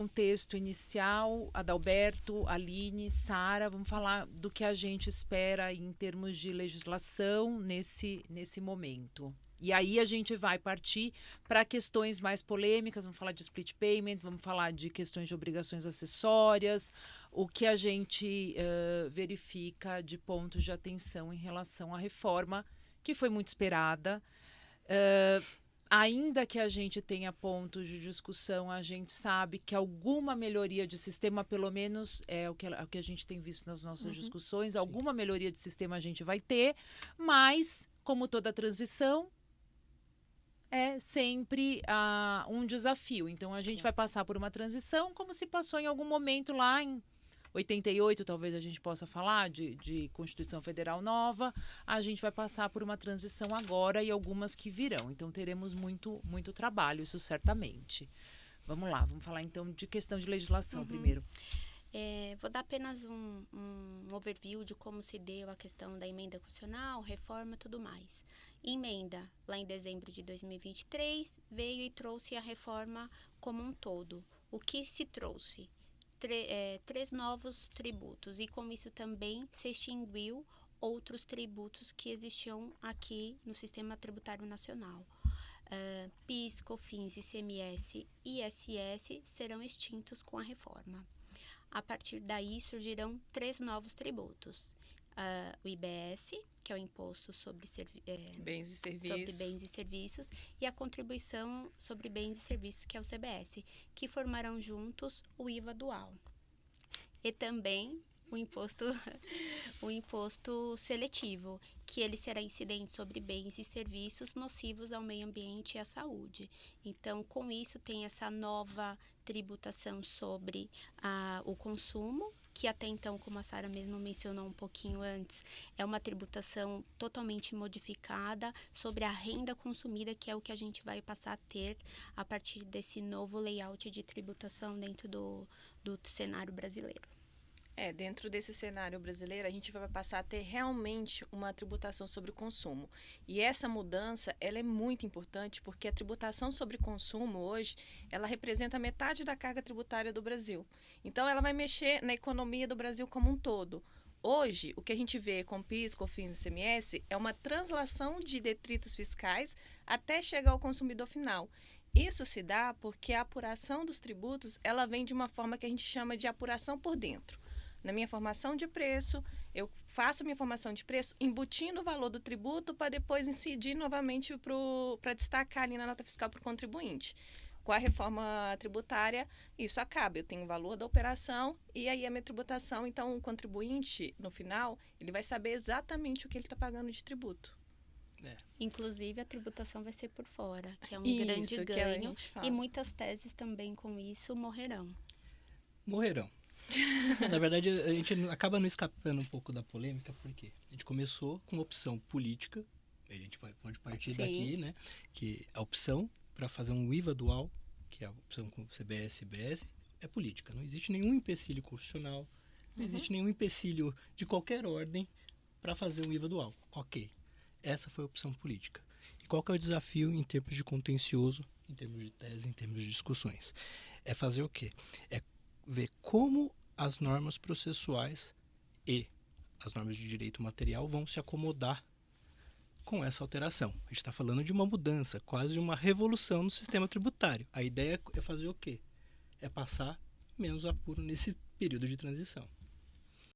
Contexto inicial, Adalberto, Aline, Sara, vamos falar do que a gente espera em termos de legislação nesse momento. E aí a gente vai partir para questões mais polêmicas, vamos falar de split payment, vamos falar de questões de obrigações acessórias, o que a gente verifica de pontos de atenção em relação à reforma, que foi muito esperada. Ainda que a gente tenha pontos de discussão, a gente sabe que alguma melhoria de sistema, pelo menos é o que a gente tem visto nas nossas discussões, alguma melhoria de sistema a gente vai ter, mas, como toda transição, é sempre um desafio. Então, a gente vai passar por uma transição como se passou em algum momento lá em 88, talvez a gente possa falar de Constituição Federal nova, a gente vai passar por uma transição agora e algumas que virão. Então, teremos muito, muito trabalho, isso certamente. Vamos lá, vamos falar então de questão de legislação primeiro. Vou dar apenas um overview de como se deu a questão da emenda constitucional, reforma e tudo mais. Emenda, lá em dezembro de 2023, veio e trouxe a reforma como um todo. O que se trouxe? Três novos tributos, e com isso também se extinguiu outros tributos que existiam aqui no Sistema Tributário Nacional. PIS, COFINS, ICMS e ISS serão extintos com a reforma. A partir daí surgirão 3 novos tributos. O IBS, que é o Imposto sobre Bens e Serviços, e a Contribuição sobre Bens e Serviços, que é o CBS, que formarão juntos o IVA dual. E também o imposto seletivo, que ele será incidente sobre bens e serviços nocivos ao meio ambiente e à saúde. Então, com isso, tem essa nova tributação sobre o consumo, que até então, como a Sara mesmo mencionou um pouquinho antes, é uma tributação totalmente modificada sobre a renda consumida, que é o que a gente vai passar a ter a partir desse novo layout de tributação dentro do cenário brasileiro. Dentro desse cenário brasileiro, a gente vai passar a ter realmente uma tributação sobre o consumo. E essa mudança, ela é muito importante, porque a tributação sobre consumo hoje, ela representa metade da carga tributária do Brasil. Então, ela vai mexer na economia do Brasil como um todo. Hoje, o que a gente vê com PIS, COFINS e ICMS é uma translação de detritos fiscais até chegar ao consumidor final. Isso se dá porque a apuração dos tributos, ela vem de uma forma que a gente chama de apuração por dentro. Na minha formação de preço, eu faço minha formação de preço embutindo o valor do tributo para depois incidir novamente para destacar ali na nota fiscal para o contribuinte. Com a reforma tributária, isso acaba. Eu tenho o valor da operação e aí a minha tributação. Então, o contribuinte, no final, ele vai saber exatamente o que ele está pagando de tributo. Inclusive, a tributação vai ser por fora, que é um Isso, grande que ganho. a gente fala. E muitas teses também com isso morrerão. Na verdade, a gente acaba não escapando um pouco da polêmica, porque a gente começou com uma opção política, a gente pode partir daqui, né? Que a opção para fazer um IVA dual, que é a opção com CBS e IBS, é política. Não existe nenhum empecilho constitucional, não existe nenhum empecilho de qualquer ordem para fazer um IVA dual. Ok, essa foi a opção política. E qual que é o desafio em termos de contencioso, em termos de tese, em termos de discussões? É fazer o quê? É ver como as normas processuais e as normas de direito material vão se acomodar com essa alteração. A gente está falando de uma mudança, quase uma revolução no sistema tributário. A ideia é fazer o quê? É passar menos apuro nesse período de transição.